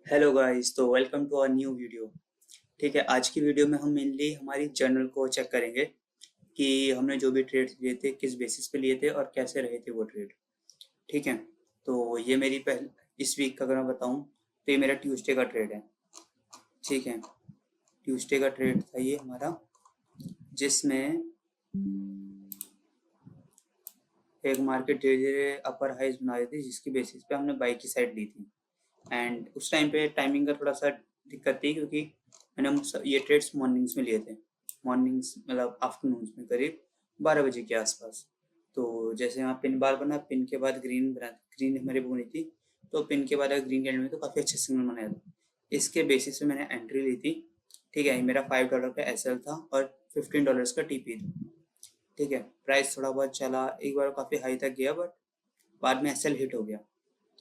Hello guys, तो welcome to our new video. ठीक है, आज की वीडियो में हम मेनली हमारी जर्नल को चेक करेंगे कि हमने जो भी ट्रेड्स लिए थे किस बेसिस पे लिए थे और कैसे रहे थे वो ट्रेड। ठीक है, तो ये मेरी पहले इस वीक का अगर मैं बताऊं तो ये मेरा ट्यूसडे का ट्रेड है। ठीक है, ट्यूसडे का ट्रेड था ये हमारा, जिसमें एक मार्केट धीरे धीरे अपर हाइज बना रही थी, जिसकी बेसिस पे हमने बाई की साइड ली थी। एंड उस टाइम पे टाइमिंग का थोड़ा सा दिक्कत थी, क्योंकि ये ट्रेड्स मॉर्निंग्स में लिए थे। मॉर्निंग्स मतलब आफ्टरनून्स में करीब 12 बजे के आसपास। तो जैसे यहाँ पिन बार बना, पिन के बाद ग्रीन हमारी बनी थी, तो पिन के बाद अगर ग्रीन कैंडल में तो काफ़ी अच्छा सिग्नल बनाया था। इसके बेसिस पे मैंने एंट्री ली थी। ठीक है, मेरा $5 का एसएल था और $15 का टीपी था। ठीक है, प्राइस थोड़ा बहुत चला, एक बार काफ़ी हाई तक गया, बट बाद में एसएल हिट हो गया।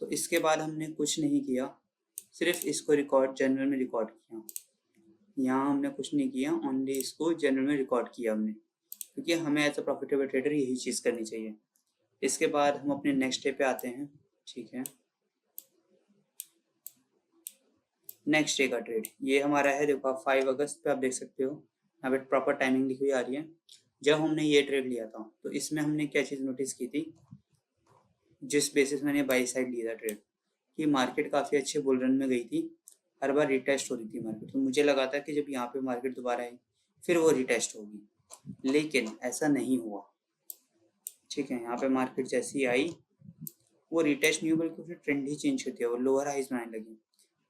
तो इसके बाद हमने कुछ नहीं किया, सिर्फ इसको रिकॉर्ड जनरल में रिकॉर्ड किया। यहाँ हमने कुछ नहीं किया, ओनली इसको जनरल में रिकॉर्ड किया हमने, क्योंकि हमें एज अ प्रॉफिटेबल ट्रेडर यही चीज़ करनी चाहिए। इसके बाद हम अपने नेक्स्ट डे पे आते हैं। ठीक है, नेक्स्ट डे का ट्रेड ये हमारा है। देखो आप 5 अगस्त पे आप देख सकते हो, यहाँ पे प्रॉपर टाइमिंग लिखी हुई आ रही है। जब हमने ये ट्रेड लिया था तो इसमें हमने क्या चीज़ नोटिस की थी, जिस बेसिस मैंने बाई साइड लिया था ट्रेड, कि मार्केट काफ़ी अच्छे बुल रन में गई थी। हर बार रिटेस्ट हो रही थी मार्केट, तो मुझे लगा था कि जब यहाँ पे मार्केट दोबारा आई फिर वो रिटेस्ट होगी, लेकिन ऐसा नहीं हुआ। ठीक है, यहाँ पे मार्केट जैसी आई वो रिटेस्ट नहीं हुई, बल्कि उसने ट्रेंड ही चेंज कर दिया, वो लोअर हाइज बनाने लगी।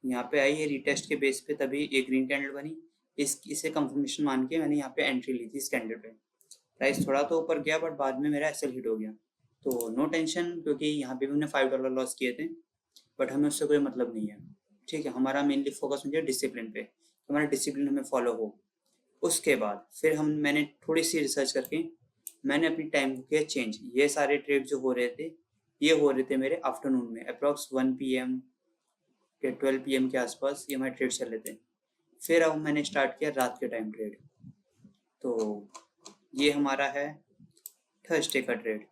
यहाँ पे आई ये रिटेस्ट के बेस पे, तभी एक ग्रीन कैंडल बनी। इसे कंफर्मेशन मान के मैंने यहाँ पे एंट्री ली थी इस कैंडल पे। प्राइस थोड़ा तो ऊपर गया, बट बाद में मेरा एसएल हिट हो गया। तो नो टेंशन, क्योंकि यहाँ पे भी हमने $5 लॉस किए थे, बट हमें उससे कोई मतलब नहीं है। ठीक है, हमारा मेनली फोकस होना चाहिए डिसिप्लिन पे, हमारा डिसिप्लिन हमें फॉलो हो। उसके बाद फिर मैंने थोड़ी सी रिसर्च करके मैंने अपनी टाइम को किया चेंज। ये सारे ट्रेड जो हो रहे थे, ये हो रहे थे मेरे आफ्टरनून में, अप्रॉक्स 1 PM के 12 PM के आसपास ये हमारे ट्रेड चल रहे थे। फिर अब मैंने स्टार्ट किया रात के टाइम ट्रेड। तो ये हमारा है थर्सडे का ट्रेड।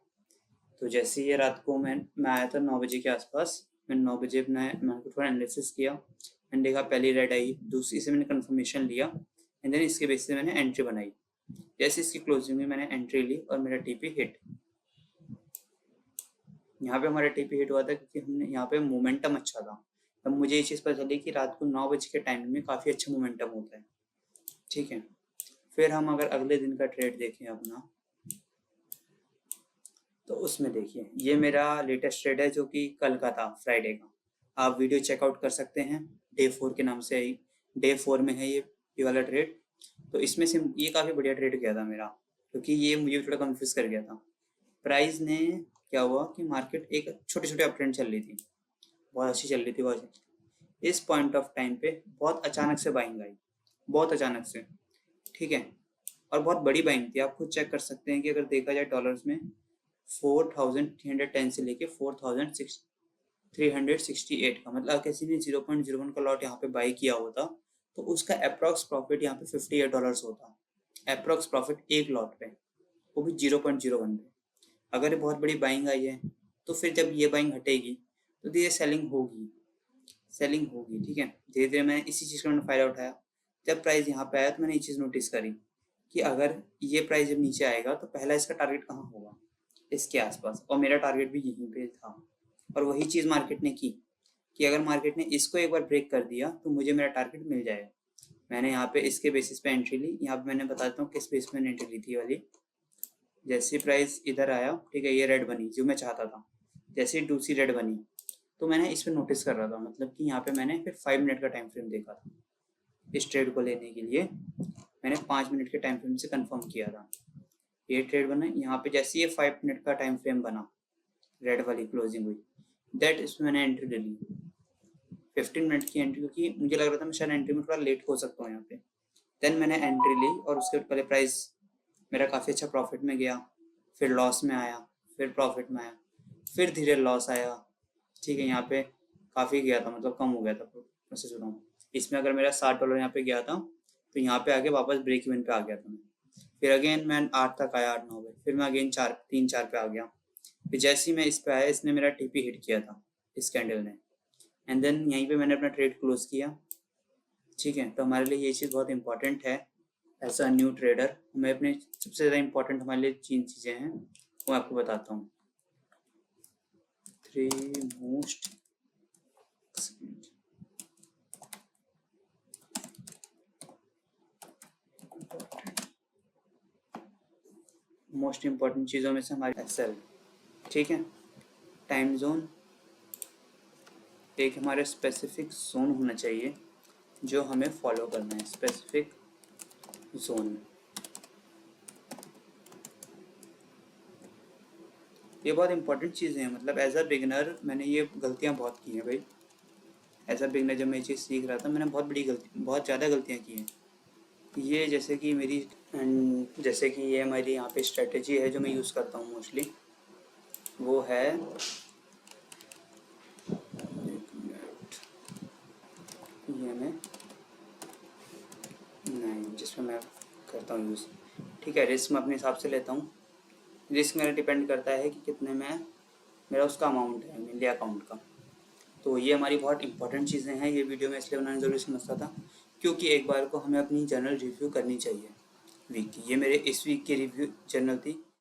तो जैसे ये रात को मैं आया था 9 बजे के आसपास। मैंने 9 बजे मैंने थोड़ा एनालिसिस किया, मैंने देखा पहली रेड आई, दूसरी से मैंने कंफर्मेशन लिया, एंड देन इसके बेसिस पे मैंने एंट्री बनाई। जैसे इसकी क्लोजिंग में मैंने एंट्री ली और मेरा टीपी हिट। यहाँ पे हमारा टीपी हिट हुआ था क्योंकि हमने यहाँ पे मोमेंटम अच्छा था। तब मुझे ये चीज़ पता चली कि रात को 9 बजे के टाइम में काफ़ी अच्छा मोमेंटम होता है। ठीक है, फिर हम अगर अगले दिन का ट्रेड देखें अपना, तो उसमें देखिए ये मेरा लेटेस्ट ट्रेड है, जो कि कल का था, फ्राइडे का। आप वीडियो चेकआउट कर सकते हैं, डे 4 के नाम से आई। डे 4 में है ये वाला ट्रेड। तो इसमें से ये काफ़ी बढ़िया ट्रेड गया था मेरा, क्योंकि ये मुझे थोड़ा कंफ्यूज कर गया था। प्राइस ने क्या हुआ कि मार्केट एक छोटे छोटे अप ट्रेंड चल रही थी, बहुत अच्छी चल रही थी, बहुत अच्छी। इस पॉइंट ऑफ टाइम पे बहुत अचानक से बाइंग आई, बहुत अचानक से। ठीक है, और बहुत बड़ी बाइंग थी। आप खुद चेक कर सकते हैं कि अगर देखा जाए डॉलर्स में, 4310 से लेके 4368 का, मतलब किसी ने 0.01 का लॉट यहाँ पे बाई किया होता तो उसका अप्रॉक्स प्रॉफिट यहाँ पे $58 होता। अप्रॉक्स प्रॉफिट एक लॉट पे, वो भी 0.01 पे। अगर ये बहुत बड़ी बाइंग आई है, तो फिर जब ये बाइंग हटेगी तो धीरे सेलिंग होगी, सेलिंग होगी। ठीक है, धीरे धीरे मैंने इसी चीज़ का मैंने फ़ायदा उठाया। जब प्राइस यहाँ पे आया तो मैंने ये चीज़ नोटिस करी कि अगर ये प्राइस जब नीचे आएगा तो पहला इसका टारगेट कहाँ होगा, इसके आसपास, और मेरा टारगेट भी यहीं पे था। और वही चीज़ मार्केट ने की कि अगर मार्केट ने इसको एक बार ब्रेक कर दिया तो मुझे मेरा टारगेट मिल जाएगा। मैंने यहाँ पे इसके बेसिस पे एंट्री ली। यहाँ पे मैंने बता देता हूँ किस बेस पे मैंने एंट्री ली थी वाली। जैसे प्राइस इधर आया, ठीक है, ये रेड बनी जो मैं चाहता था, जैसे ही दूसरी रेड बनी तो मैंने इस पर नोटिस कर रहा था, मतलब कि यहाँ पे मैंने फिर 5 मिनट का टाइम फ्रेम देखा था। इस ट्रेड को लेने के लिए मैंने 5 मिनट के टाइम फ्रेम से कंफर्म किया था। ये ट्रेड बना यहाँ पे, जैसे ये 5 मिनट का टाइम फ्रेम बना, रेड वाली क्लोजिंग हुई, दैट इसमें मैंने एंट्री ले ली, 15 मिनट की एंट्री, क्योंकि मुझे लग रहा था मैं शायद एंट्री में थोड़ा लेट हो सकता हूँ यहाँ पे। देन मैंने एंट्री ली और उसके पहले प्राइस मेरा काफ़ी अच्छा प्रॉफिट में गया, फिर लॉस में आया, फिर प्रॉफिट में आया, फिर धीरे लॉस आया। ठीक है, यहाँ पे काफ़ी गया था, मतलब कम हो गया था, मैं सच बताऊँ। इसमें अगर मेरा $60 यहाँ पे गया था, तो यहाँ पे आके वापस ब्रेक इवन पे आ गया था मैं। फिर अगेन मैं 8 तक आया, 8-9 पे, फिर मैं अगेन 3-4 पे आ गया। फिर जैसे ही मैं इस पे आया, इसने मेरा टीपी हिट किया था, इस कैंडल ने। एंड देन यहीं पे मैंने अपना ट्रेड क्लोज किया। ठीक है, तो हमारे लिए ये चीज़ बहुत इंपॉर्टेंट है एज अ न्यू ट्रेडर। हमें अपने सबसे ज़्यादा इंपॉर्टेंट हमारे लिए 3 चीज़ें हैं, वो आपको बताता हूँ। 3 मोस्ट इम्पॉर्टेंट चीज़ों में से हमारी एक्सेल। ठीक है, टाइम जोन, एक हमारे स्पेसिफिक जोन होना चाहिए जो हमें फॉलो करना है, स्पेसिफिक जोन। ये बहुत इंपॉर्टेंट चीज़ें हैं, मतलब एज अ बिगिनर मैंने ये गलतियाँ बहुत की हैं भाई। एज अ बिगिनर जब मैं ये चीज़ सीख रहा था, मैंने बहुत ज़्यादा गलतियाँ की हैं। ये जैसे कि जैसे कि ये हमारी यहाँ पे स्ट्रेटेजी है जो मैं यूज़ करता हूँ मोस्टली, वो है ये मैं नहीं, जिसमें मैं करता हूँ यूज़। ठीक है, रिस्क मैं अपने हिसाब से लेता हूँ। रिस्क मेरा डिपेंड करता है कि कितने में मेरा उसका अमाउंट है मेरे अकाउंट का। तो ये हमारी बहुत इंपॉर्टेंट चीज़ें हैं। ये वीडियो मैं इसलिए बनाने ज़रूरी समझता था क्योंकि एक बार को हमें अपनी जर्नल रिव्यू करनी चाहिए वीक की। ये मेरे इस वीक की रिव्यू जर्नल थी।